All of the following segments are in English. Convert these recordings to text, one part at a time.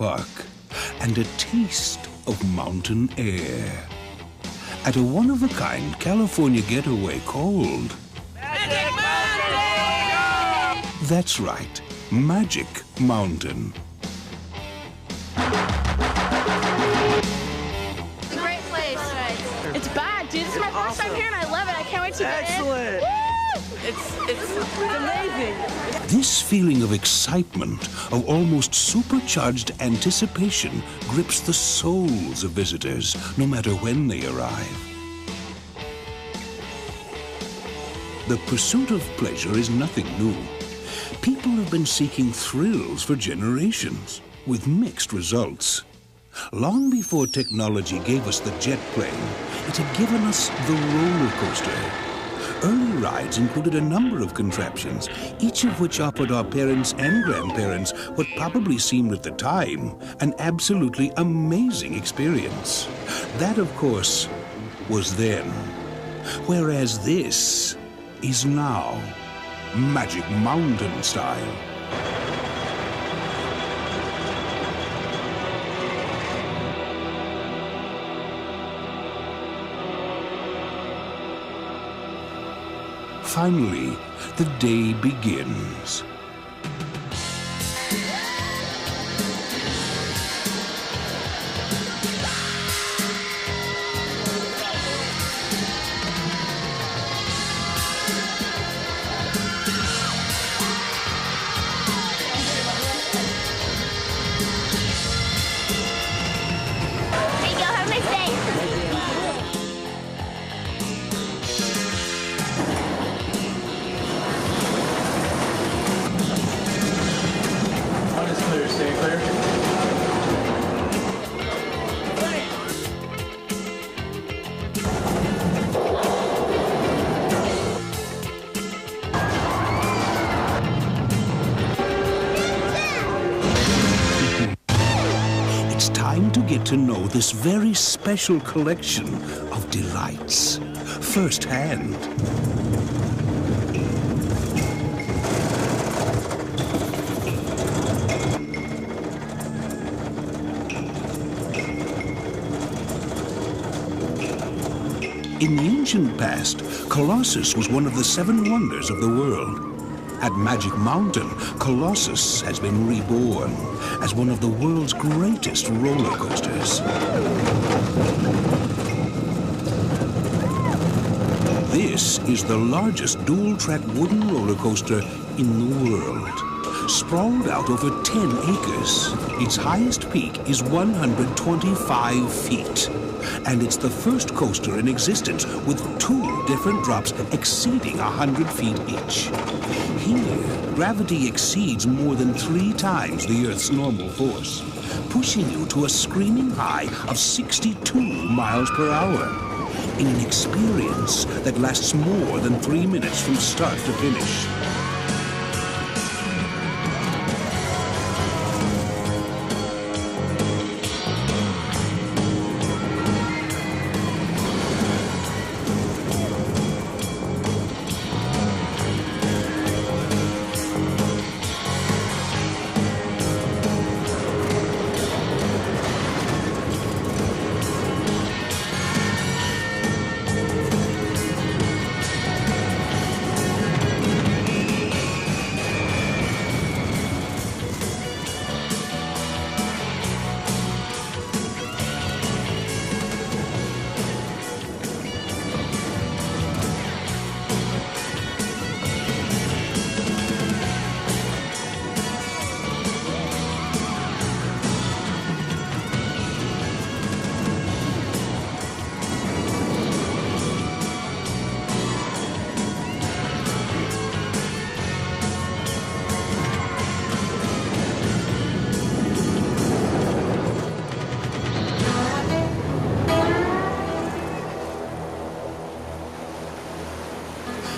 park and a taste of mountain air at a one-of-a-kind California getaway called... Magic Mountain! That's right, Magic Mountain. It's a great place. It's bad, dude. This is my first time here and I love it. I can't wait to get in. Excellent! It's amazing. This feeling of excitement, of almost supercharged anticipation, grips the souls of visitors, no matter when they arrive. The pursuit of pleasure is nothing new. People have been seeking thrills for generations, with mixed results. Long before technology gave us the jet plane, it had given us the roller coaster. Early rides included a number of contraptions, each of which offered our parents and grandparents what probably seemed at the time an absolutely amazing experience. That, of course, was then. Whereas this is now, Magic Mountain style. Finally, the day begins. Hey, go have a nice day. Stay clear. It's time to get to know this very special collection of delights firsthand. In the ancient past, Colossus was one of the 7 wonders of the world. At Magic Mountain, Colossus has been reborn as one of the world's greatest roller coasters. This is the largest dual-track wooden roller coaster in the world. Sprawled out over 10 acres, its highest peak is 125 feet. And it's the first coaster in existence with 2 different drops exceeding 100 feet each. Here, gravity exceeds more than 3 times the Earth's normal force, pushing you to a screaming high of 62 miles per hour in an experience that lasts more than 3 minutes from start to finish.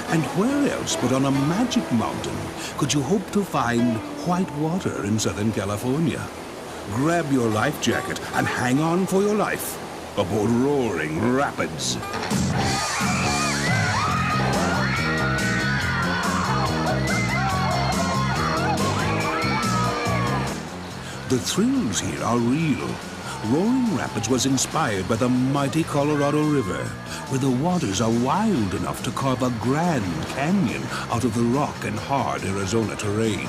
And where else but on a magic mountain could you hope to find white water in Southern California? Grab your life jacket and hang on for your life aboard roaring rapids. The thrills here are real. Roaring Rapids was inspired by the mighty Colorado River, where the waters are wild enough to carve a grand canyon out of the rock and hard Arizona terrain.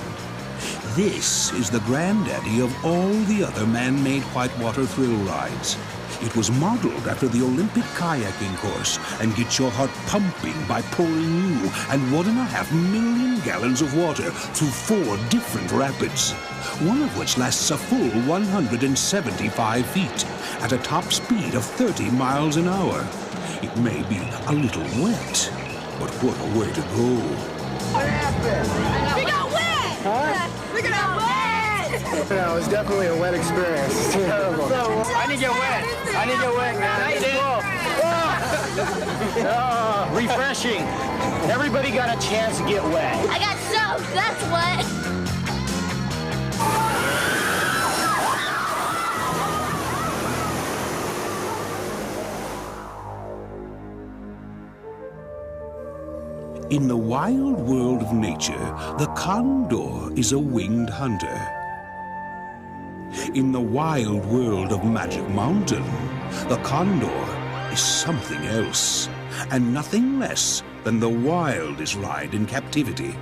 This is the granddaddy of all the other man-made whitewater thrill rides. It was modeled after the Olympic kayaking course and gets your heart pumping by pouring new and 1.5 million gallons of water through 4 different rapids, one of which lasts a full 175 feet at a top speed of 30 miles an hour. It may be a little wet, but what a way to go. What happened? We got wet! Huh? We got wet! Yeah, it was definitely a wet experience. It's terrible. I need to get wet. I need to get wet, man. Refreshing. Everybody got a chance to get wet. I got soaked, that's what. In the wild world of nature, the Condor is a winged hunter. In the wild world of Magic Mountain, the Condor is something else, and nothing less than the wildest ride in captivity.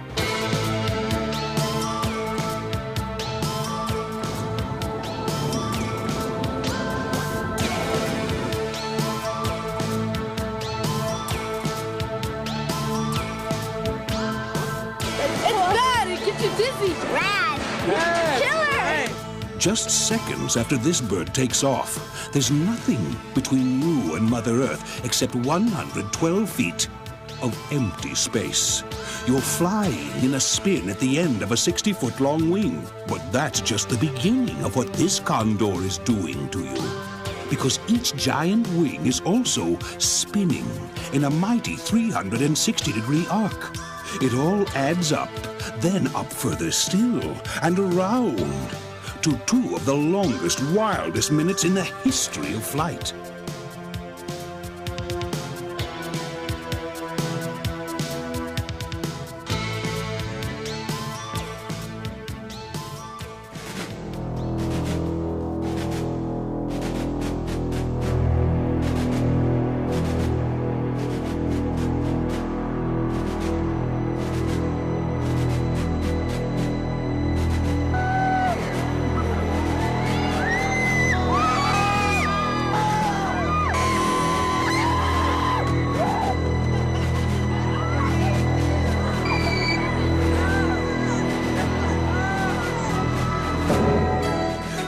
Dizzy. Rad. Killer. Just seconds after this bird takes off, there's nothing between you and Mother Earth except 112 feet of empty space. You're flying in a spin at the end of a 60-foot-long wing. But that's just the beginning of what this Condor is doing to you. Because each giant wing is also spinning in a mighty 360-degree arc. It all adds up, then up further still, and around, to 2 of the longest, wildest minutes in the history of flight.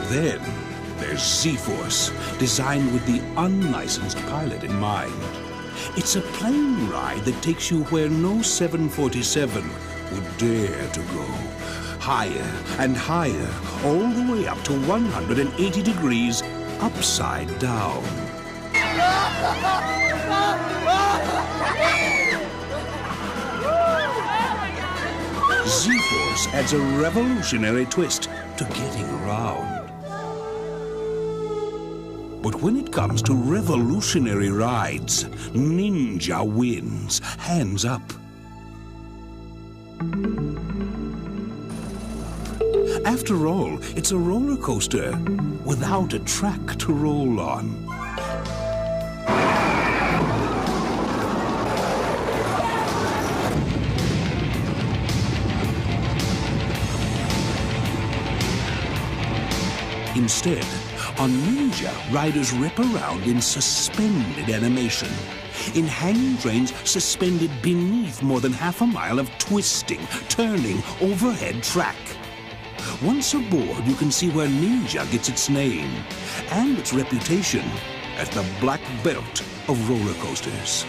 Then there's Z Force, designed with the unlicensed pilot in mind. It's a plane ride that takes you where no 747 would dare to go. Higher and higher, all the way up to 180 degrees upside down. Z Force adds a revolutionary twist to getting around. But when it comes to revolutionary rides, Ninja wins, hands up. After all, it's a roller coaster without a track to roll on. Instead, on Ninja, riders rip around in suspended animation, in hanging trains suspended beneath more than half a mile of twisting, turning, overhead track. Once aboard, you can see where Ninja gets its name and its reputation as the black belt of roller coasters.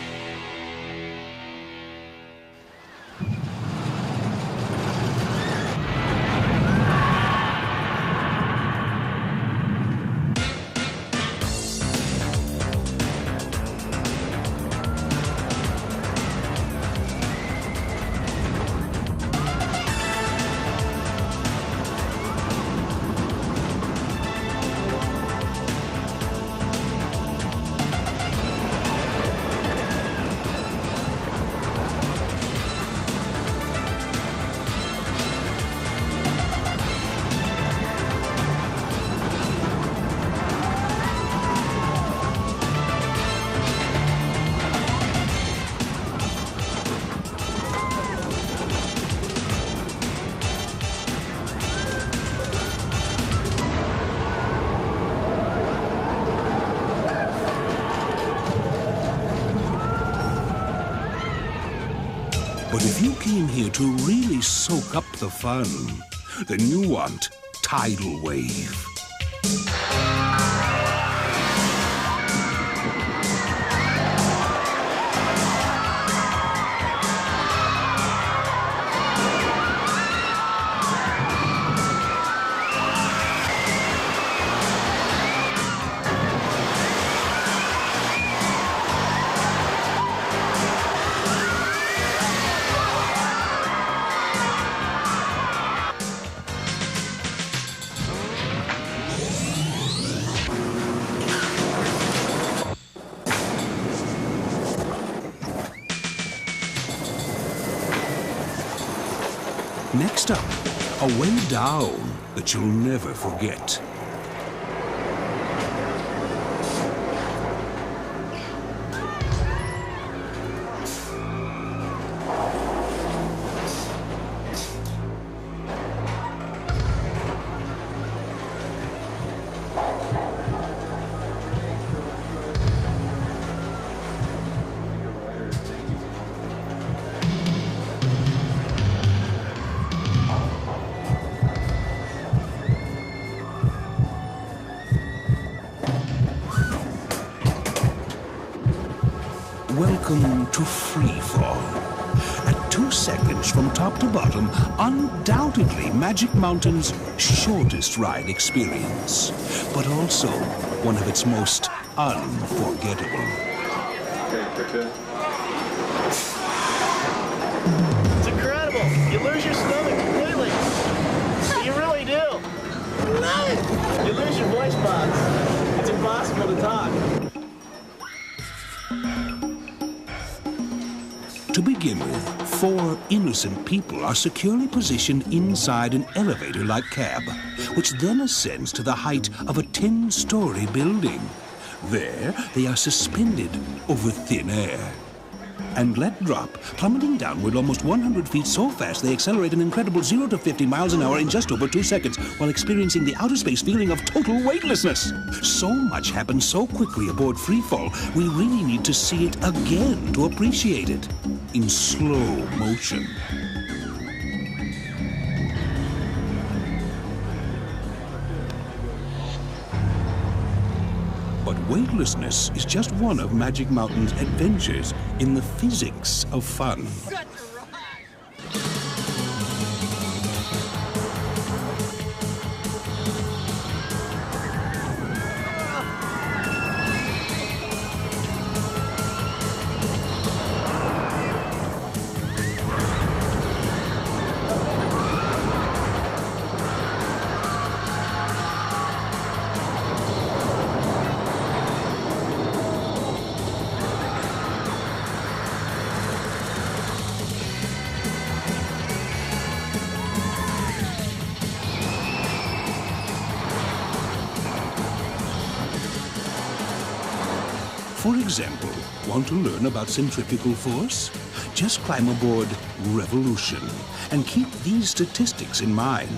But if you came here to really soak up the fun, then you want Tidal Wave. Next up, a way down that you'll never forget. Welcome to Freefall. At 2 seconds from top to bottom, undoubtedly Magic Mountain's shortest ride experience, but also one of its most unforgettable. It's incredible. You lose your stomach completely. You really do. You lose your voice box. It's impossible to talk. To begin with, 4 innocent people are securely positioned inside an elevator-like cab, which then ascends to the height of a 10-story building. There, they are suspended over thin air and let drop, plummeting downward almost 100 feet so fast they accelerate an incredible 0 to 50 miles an hour in just over 2 seconds, while experiencing the outer space feeling of total weightlessness. So much happens so quickly aboard Freefall, we really need to see it again to appreciate it in slow motion. But weightlessness is just one of Magic Mountain's adventures in the physics of fun. For example, want to learn about centrifugal force? Just climb aboard Revolution and keep these statistics in mind.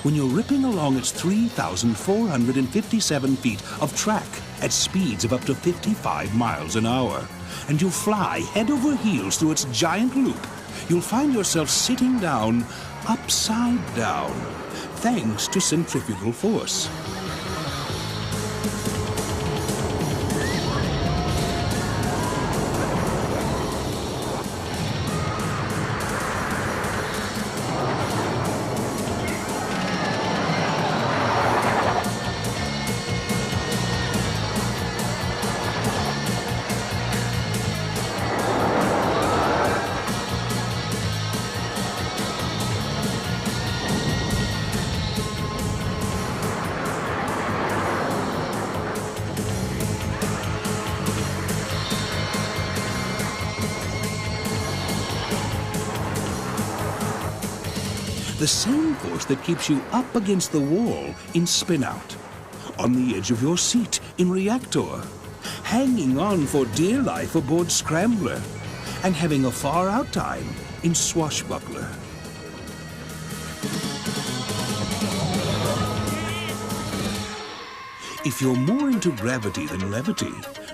When you're ripping along its 3,457 feet of track at speeds of up to 55 miles an hour, and you fly head over heels through its giant loop, you'll find yourself sitting down, upside down, thanks to centrifugal force. The same force that keeps you up against the wall in spin-out, on the edge of your seat in reactor, hanging on for dear life aboard scrambler, and having a far-out time in swashbuckler. If you're more into gravity than levity,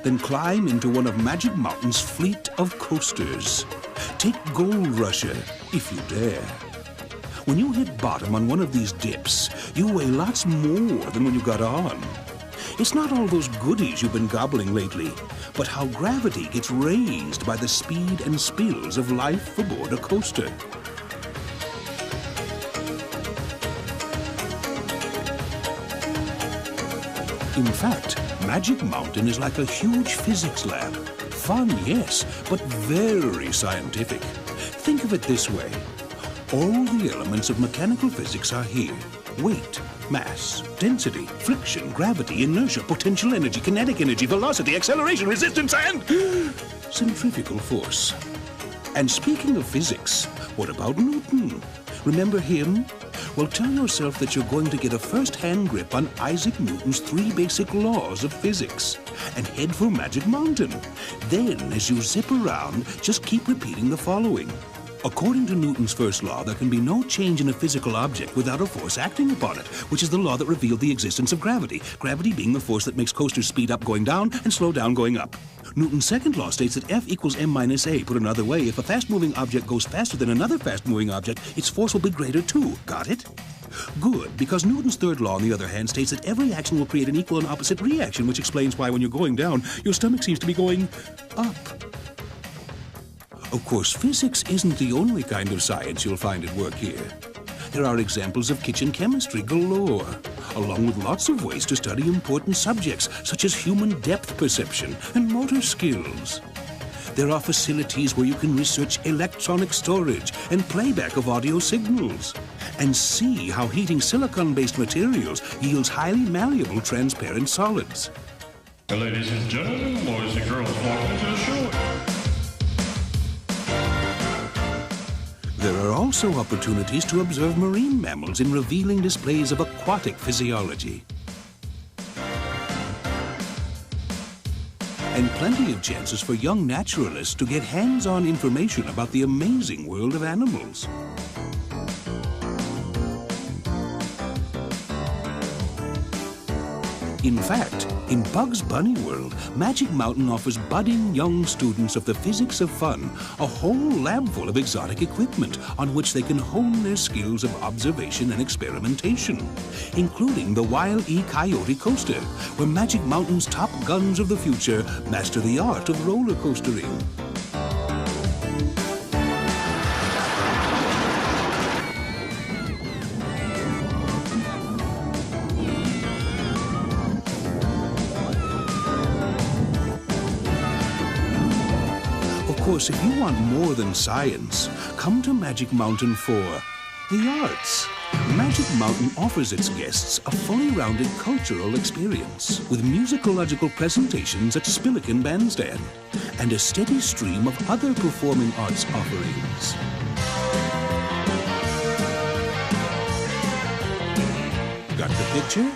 Then climb into one of Magic Mountain's fleet of coasters. Take Gold Rusher, if you dare. When you hit bottom on one of these dips, you weigh lots more than when you got on. It's not all those goodies you've been gobbling lately, but how gravity gets raised by the speed and spills of life aboard a coaster. In fact, Magic Mountain is like a huge physics lab. Fun, yes, but very scientific. Think of it this way. All the elements of mechanical physics are here. Weight, mass, density, friction, gravity, inertia, potential energy, kinetic energy, velocity, acceleration, resistance, and centrifugal force. And speaking of physics, what about Newton? Remember him? Well, tell yourself that you're going to get a first-hand grip on Isaac Newton's 3 basic laws of physics and head for Magic Mountain. Then, as you zip around, just keep repeating the following. According to Newton's first law, there can be no change in a physical object without a force acting upon it, which is the law that revealed the existence of gravity. Gravity being the force that makes coasters speed up going down and slow down going up. Newton's second law states that F equals m minus a. Put another way, if a fast-moving object goes faster than another fast-moving object, its force will be greater too. Got it? Good, because Newton's third law, on the other hand, states that every action will create an equal and opposite reaction, which explains why when you're going down, your stomach seems to be going up. Of course, physics isn't the only kind of science you'll find at work here. There are examples of kitchen chemistry galore, along with lots of ways to study important subjects, such as human depth perception and motor skills. There are facilities where you can research electronic storage and playback of audio signals, and see how heating silicon-based materials yields highly malleable transparent solids. Ladies and gentlemen, boys and girls, welcome to the show. There are also opportunities to observe marine mammals in revealing displays of aquatic physiology. And plenty of chances for young naturalists to get hands-on information about the amazing world of animals. In fact, in Bugs Bunny World, Magic Mountain offers budding young students of the physics of fun a whole lab full of exotic equipment on which they can hone their skills of observation and experimentation, including the Wile E. Coyote Coaster, where Magic Mountain's top guns of the future master the art of roller coastering. Of course, if you want more than science, come to Magic Mountain for the arts. Magic Mountain offers its guests a fully rounded cultural experience with musicological presentations at Spillikin Bandstand and a steady stream of other performing arts offerings. Got the picture?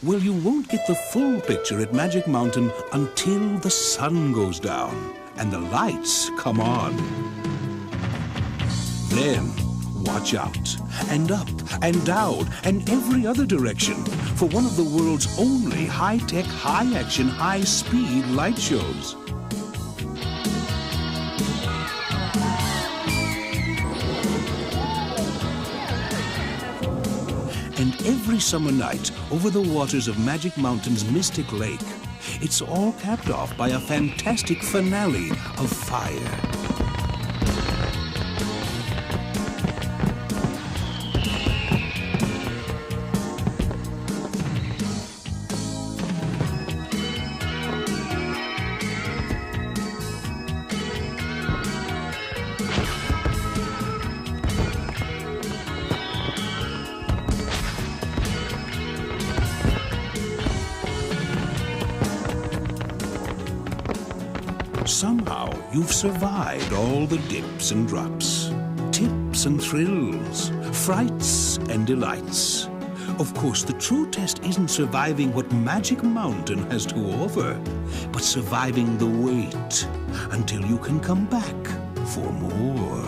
Well, you won't get the full picture at Magic Mountain until the sun goes down and the lights come on. Then, watch out, and up, and down, and every other direction for one of the world's only high-tech, high-action, high-speed light shows. And every summer night, over the waters of Magic Mountain's Mystic Lake, it's all capped off by a fantastic finale of fire. Somehow, you've survived all the dips and drops, tips and thrills, frights and delights. Of course, the true test isn't surviving what Magic Mountain has to offer, but surviving the wait until you can come back for more.